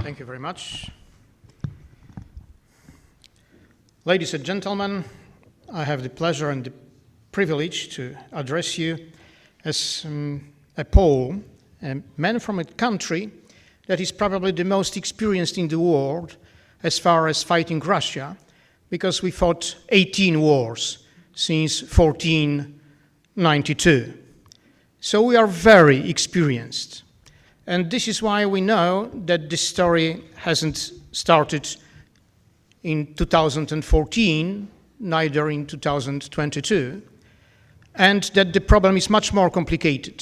Thank you very much. Ladies and gentlemen, I have the pleasure and the privilege to address you as a Pole, a man from a country that is probably the most experienced in the world as far as fighting Russia, because we fought 18 wars since 1492. So we are very experienced. And this is why we know that this story hasn't started in 2014, neither in 2022, and that the problem is much more complicated.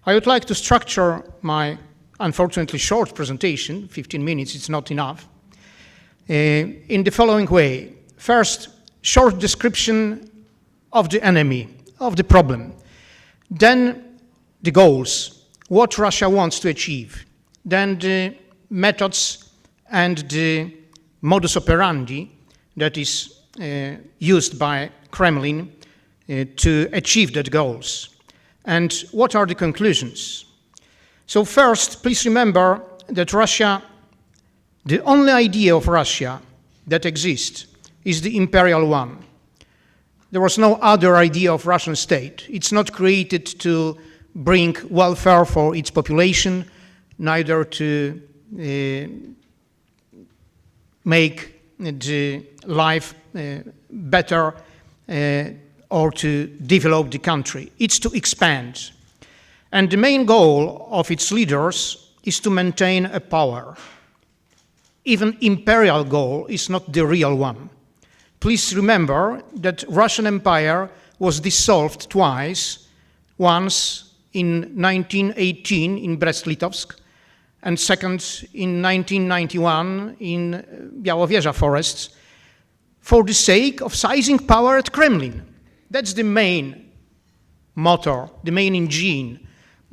I would like to structure my unfortunately short presentation, 15 minutes, it's not enough, in the following way. First, short description of the enemy, of the problem. Then the goals, what Russia wants to achieve. Then the methods and the modus operandi that is used by Kremlin to achieve that goals. And what are the conclusions? So first, please remember that Russia, the only idea of Russia that exists is the imperial one. There was no other idea of Russian state. It's not created to bring welfare for its population, neither to make the life better or to develop the country. It's to expand. And the main goal of its leaders is to maintain a power. Even imperial goal is not the real one. Please remember that Russian Empire was dissolved twice, once in 1918 in Brest-Litovsk, and second in 1991 in Białowieża forests, for the sake of seizing power at Kremlin. That's the main motor, the main engine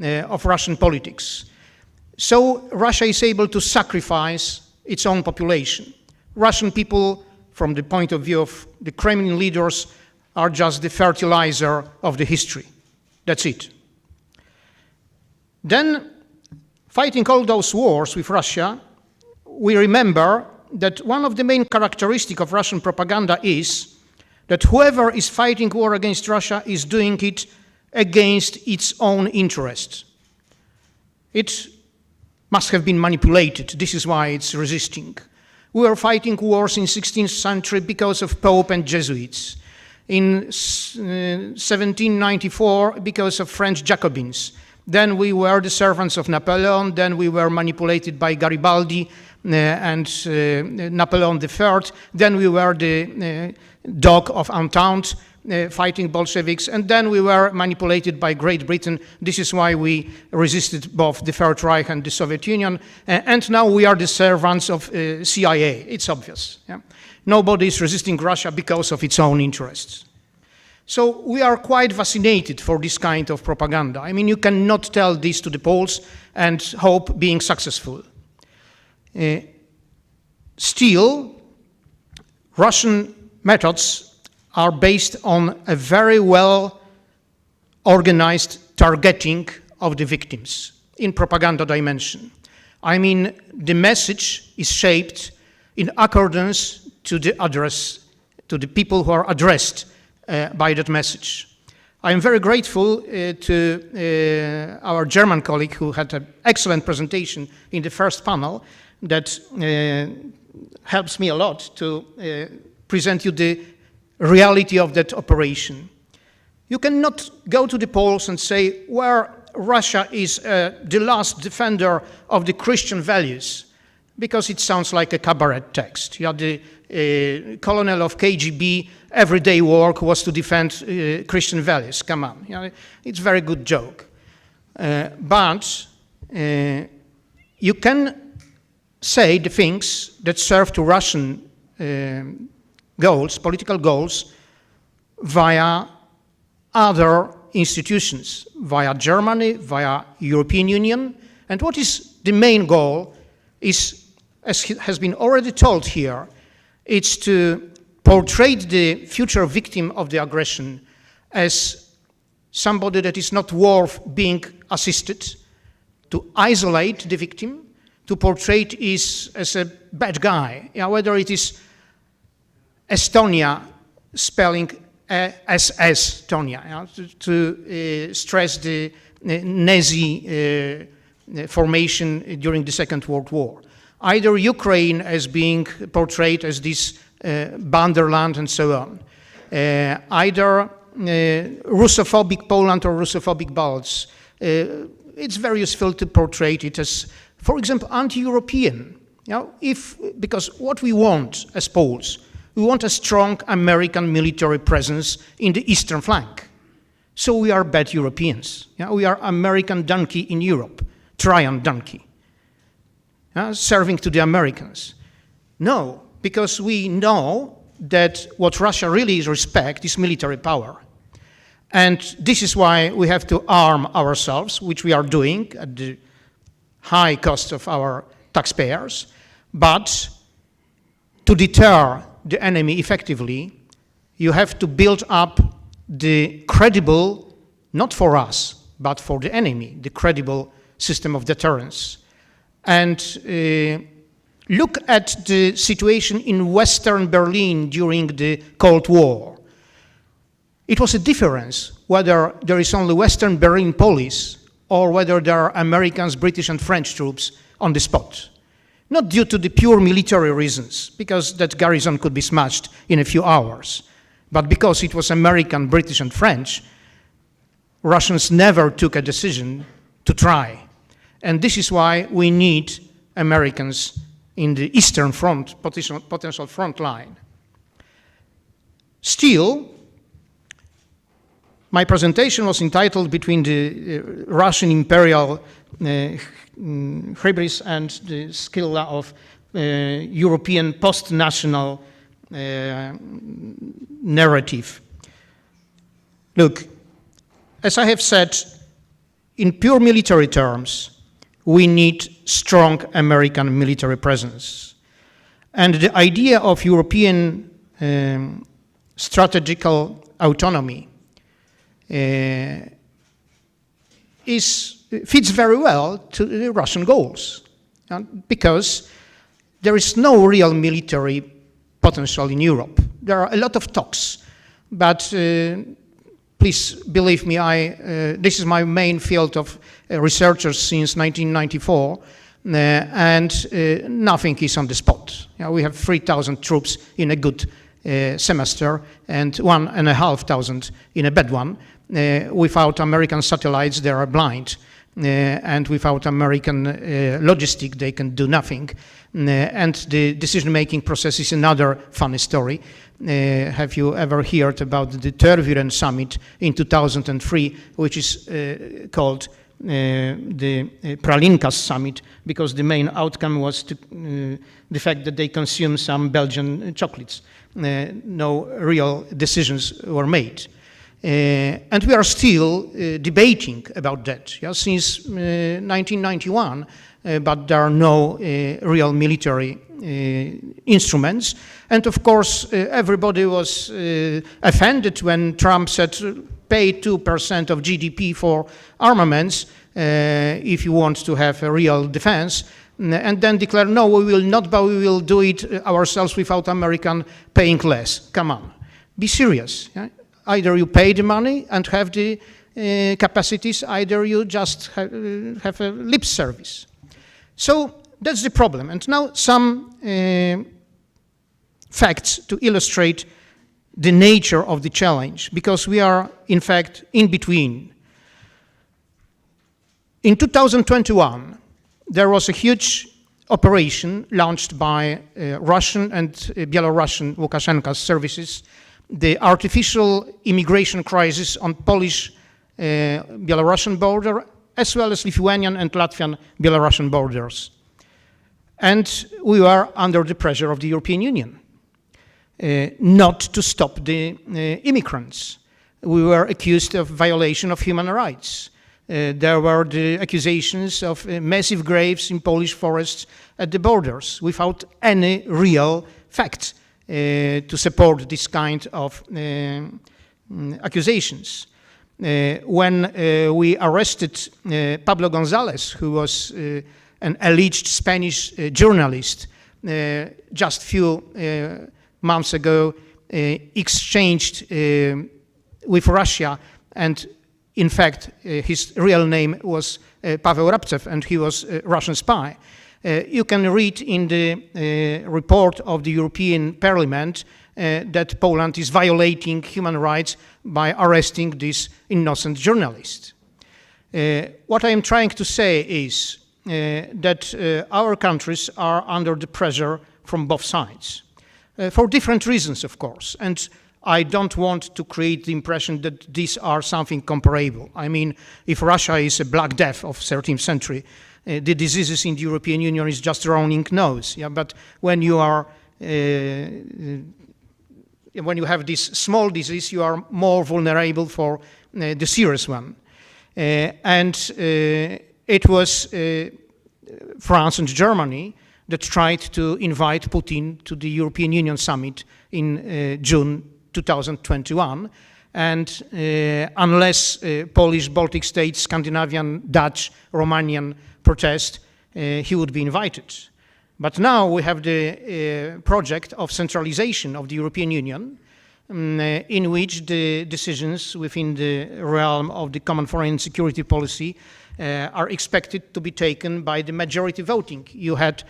of Russian politics. So Russia is able to sacrifice its own population. Russian people, from the point of view of the Kremlin leaders, are just the fertilizer of the history. That's it. Then, fighting all those wars with Russia, we remember that one of the main characteristics of Russian propaganda is that whoever is fighting war against Russia is doing it against its own interests. It must have been manipulated. This is why it's resisting. We were fighting wars in 16th century because of Pope and Jesuits. In 1794, because of French Jacobins. Then we were the servants of Napoleon, then we were manipulated by Garibaldi and Napoleon III, then we were the dog of Entente fighting Bolsheviks, and then we were manipulated by Great Britain. This is why we resisted both the Third Reich and the Soviet Union, and now we are the servants of CIA. It's obvious. Yeah? Nobody is resisting Russia because of its own interests. So we are quite fascinated for this kind of propaganda. I mean, you cannot tell this to the Poles and hope being successful. Still, Russian methods are based on a very well organized targeting of the victims in propaganda dimension. I mean, the message is shaped in accordance to the address, to the people who are addressed by that message. I am very grateful to our German colleague who had an excellent presentation in the first panel that helps me a lot to present you the reality of that operation. You cannot go to the Poles and say, well, Russia is the last defender of the Christian values, because it sounds like a cabaret text. You have the colonel of KGB, everyday work was to defend Christian values. Come on, you know, it's a very good joke. But you can say the things that serve to Russian goals, political goals, via other institutions, via Germany, via European Union. And what is the main goal is, as has been already told here, it's to portray the future victim of the aggression as somebody that is not worth being assisted, to isolate the victim, to portray it as a bad guy. Whether it is Estonia spelling as Estonia, to stress the Nazi formation during the Second World War. Either Ukraine as being portrayed as this Banderland and so on. Either Russophobic Poland or Russophobic Balts. It's very useful to portray it as, for example, anti-European. Because what we want as Poles, we want a strong American military presence in the eastern flank. So we are bad Europeans. We are American donkey in Europe, Trojan donkey, serving to the Americans. No, because we know that what Russia really respects is military power. And this is why we have to arm ourselves, which we are doing at the high cost of our taxpayers. But to deter the enemy effectively, you have to build up the credible, not for us, but for the enemy, the credible system of deterrence. And look at the situation in Western Berlin during the Cold War. It was a difference whether there is only Western Berlin police or whether there are Americans, British and French troops on the spot. Not due to the pure military reasons, because that garrison could be smashed in a few hours, but because it was American, British and French, Russians never took a decision to try. And this is why we need Americans in the Eastern Front, potential front line. Still, my presentation was entitled Between the Russian Imperial Hybris and the Scylla of European post-national narrative. Look, as I have said, in pure military terms, we need strong American military presence. And the idea of European strategical autonomy fits very well to the Russian goals, because there is no real military potential in Europe. There are a lot of talks, but please believe me, this is my main field of researchers since 1994, and nothing is on the spot. We have 3,000 troops in a good semester and 1,500 in a bad one. Without American satellites, they are blind. And without American logistic, they can do nothing. And the decision-making process is another funny story. Have you ever heard about the Tervuren summit in 2003, which is called the Pralinkas summit, because the main outcome was the fact that they consumed some Belgian chocolates. No real decisions were made. And we are still debating about that since 1991, but there are no real military instruments. And of course, everybody was offended when Trump said, pay 2% of GDP for armaments if you want to have a real defense, and then declare, no, we will not, but we will do it ourselves without American paying less. Come on, be serious. Yeah? Either you pay the money and have the capacities, either you just have a lip service. So that's the problem. And now some facts to illustrate the nature of the challenge, because we are, in fact, in between. In 2021, there was a huge operation launched by Russian and Belarusian Lukashenko's services, the artificial immigration crisis on Polish-Belarusian border, as well as Lithuanian and Latvian-Belarusian borders. And we were under the pressure of the European Union not to stop the immigrants. We were accused of violation of human rights. There were the accusations of massive graves in Polish forests at the borders without any real fact to support this kind of accusations. When we arrested Pablo González, who was a an alleged Spanish journalist, just few months ago exchanged with Russia, and in fact his real name was Pavel Rabcev, and he was a Russian spy. You can read in the report of the European Parliament that Poland is violating human rights by arresting this innocent journalist. What I am trying to say is that our countries are under the pressure from both sides, for different reasons, of course, and I don't want to create the impression that these are something comparable. I mean, if Russia is a Black Death of 13th century, the diseases in the European Union is just running nose. Yeah, but when you are when you have this small disease, you are more vulnerable for the serious one. It was France and Germany that tried to invite Putin to the European Union summit in June 2021. And unless Polish, Baltic states, Scandinavian, Dutch, Romanian protest, he would be invited. But now we have the project of centralization of the European Union, in which the decisions within the realm of the common foreign and security policy are expected to be taken by the majority voting. You had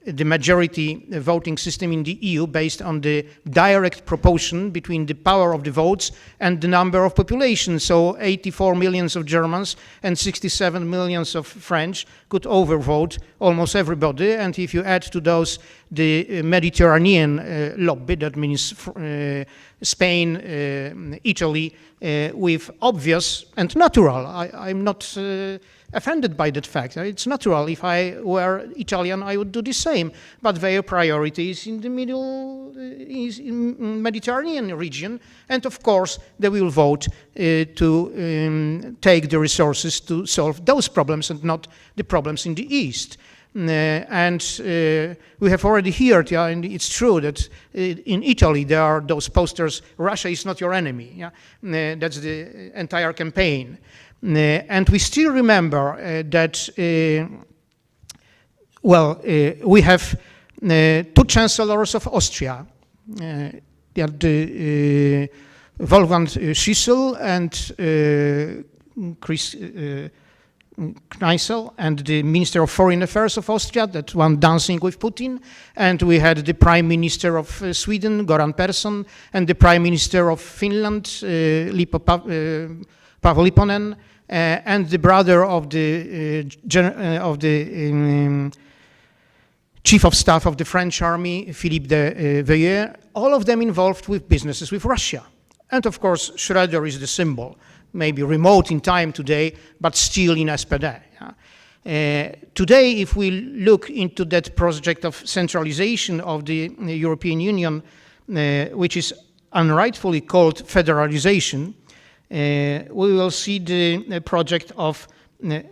the majority voting system in the EU based on the direct proportion between the power of the votes and the number of population. So 84 millions of Germans and 67 millions of French could overvote almost everybody. And if you add to those the Mediterranean lobby, that means Spain, Italy, with obvious and natural, I'm not offended by that fact. It's natural. If I were Italian, I would do the same. But their priority is in the middle, is in Mediterranean region, and of course they will vote to take the resources to solve those problems and not the problems in the east. We have already heard, yeah, and it's true that in Italy there are those posters, Russia is not your enemy. Yeah? That's the entire campaign. And we still remember that, we have two chancellors of Austria, Wolfgang Schissel and Kneißl, and the Minister of Foreign Affairs of Austria, that one dancing with Putin, and we had the Prime Minister of Sweden, Goran Persson, and the Prime Minister of Finland, Paavo Lipponen, and the brother of the Chief of Staff of the French Army, Philippe de Veilleux, all of them involved with businesses with Russia. And of course, Schröder is the symbol, maybe remote in time today, but still in SPD. Today, if we look into that project of centralization of the European Union, which is unrightfully called federalization, we will see the project of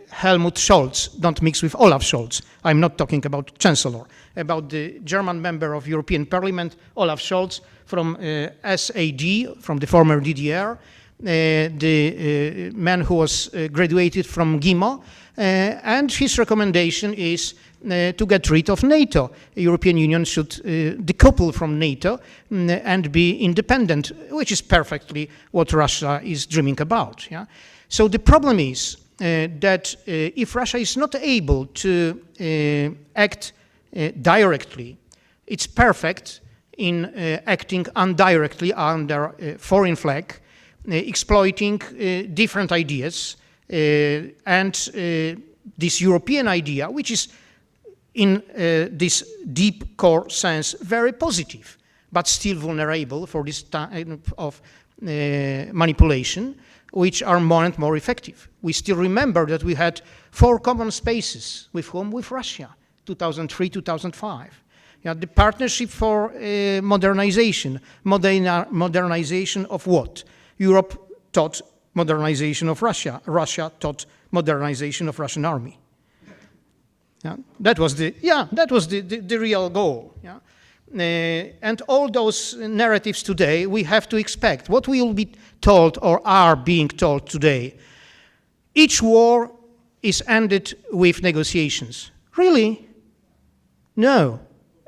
Helmut Scholz. Don't mix with Olaf Scholz. I'm not talking about Chancellor, about the German member of European Parliament, Olaf Scholz, from SAD, from the former DDR, the man who was graduated from GIMO, and his recommendation is to get rid of NATO. The European Union should decouple from NATO and be independent, which is perfectly what Russia is dreaming about. Yeah? So the problem is that if Russia is not able to act directly, it's perfect in acting indirectly under foreign flag, exploiting different ideas, and this European idea, which is in this deep core sense very positive, but still vulnerable for this type of manipulation, which are more and more effective. We still remember that we had 4 common spaces with whom? With Russia, 2003, 2005. Yeah, the partnership for modernization. Modernization of what? Europe taught modernization of Russia. Russia taught modernization of Russian army. Yeah, that was the real goal. Yeah? And all those narratives today, we have to expect. What we will be told or are being told today, each war is ended with negotiations. Really? No.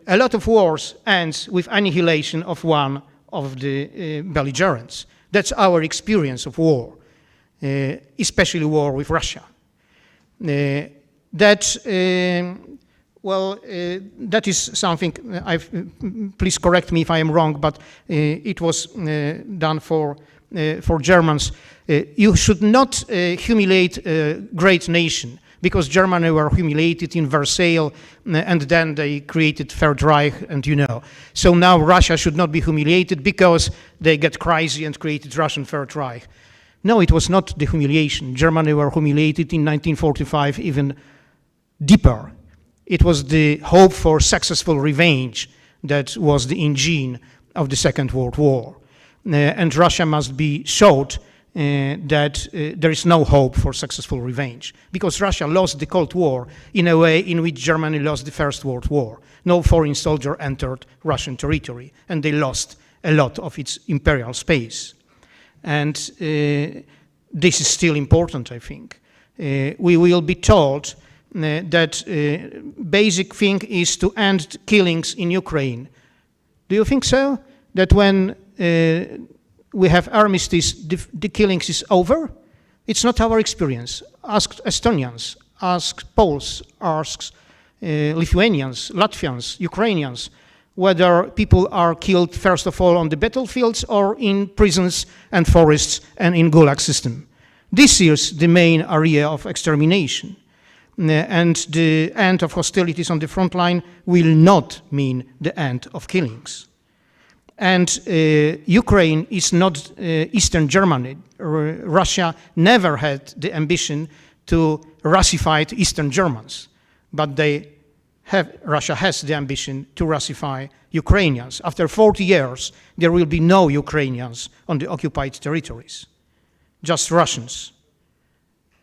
A lot of wars ends with annihilation of one of the belligerents. That's our experience of war, especially war with Russia. That is something, please correct me if I am wrong, but it was done for Germans. You should not humiliate a great nation, because Germany were humiliated in Versailles, and then they created Third Reich, and you know. So now Russia should not be humiliated because they get crazy and created Russian Third Reich. No, it was not the humiliation. Germany were humiliated in 1945 even deeper. It was the hope for successful revenge that was the engine of the Second World War. And Russia must be showed that there is no hope for successful revenge, because Russia lost the Cold War in a way in which Germany lost the First World War. No foreign soldier entered Russian territory, and they lost a lot of its imperial space. And this is still important, I think. We will be told that basic thing is to end killings in Ukraine. Do you think so? That when we have armistice, the killings is over? It's not our experience. Ask Estonians, ask Poles, ask Lithuanians, Latvians, Ukrainians, whether people are killed first of all on the battlefields or in prisons and forests and in Gulag system. This is the main area of extermination. And the end of hostilities on the front line will not mean the end of killings. And Ukraine is not Eastern Germany. Russia never had the ambition to Russify Eastern Germans, but Russia has the ambition to Russify Ukrainians. After 40 years, there will be no Ukrainians on the occupied territories, just Russians.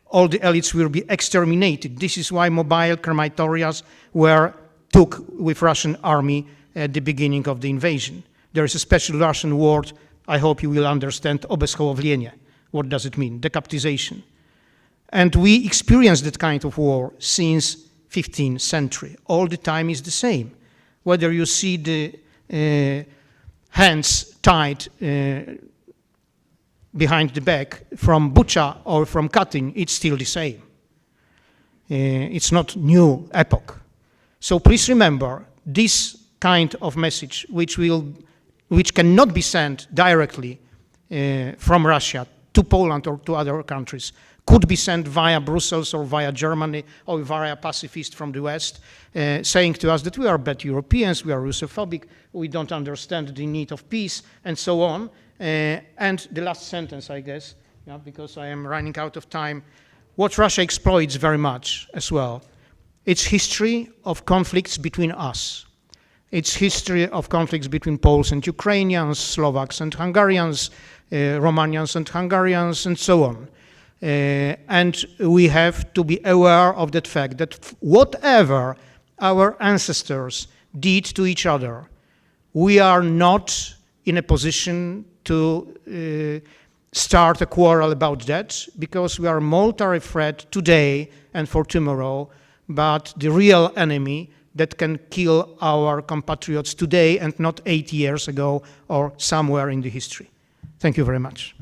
All the elites will be exterminated. This is why mobile crematorias were took with Russian army at the beginning of the invasion. There is a special Russian word, I hope you will understand, obezhołowlenie. What does it mean? Decapitization. And we experienced that kind of war since 15th century. All the time is the same. Whether you see the hands tied behind the back from Bucha or from Katyn, it's still the same. It's not new epoch. So please remember this kind of message, which cannot be sent directly from Russia to Poland or to other countries, could be sent via Brussels or via Germany or via pacifists from the West, saying to us that we are bad Europeans, we are Russophobic, we don't understand the need of peace, and so on. And the last sentence, I guess, because I am running out of time, what Russia exploits very much as well, it's history of conflicts between us. It's history of conflicts between Poles and Ukrainians, Slovaks and Hungarians, Romanians and Hungarians, and so on. And we have to be aware of that fact that whatever our ancestors did to each other, we are not in a position to start a quarrel about that, because we are military threat today and for tomorrow, but the real enemy that can kill our compatriots today and not 8 years ago or somewhere in the history. Thank you very much.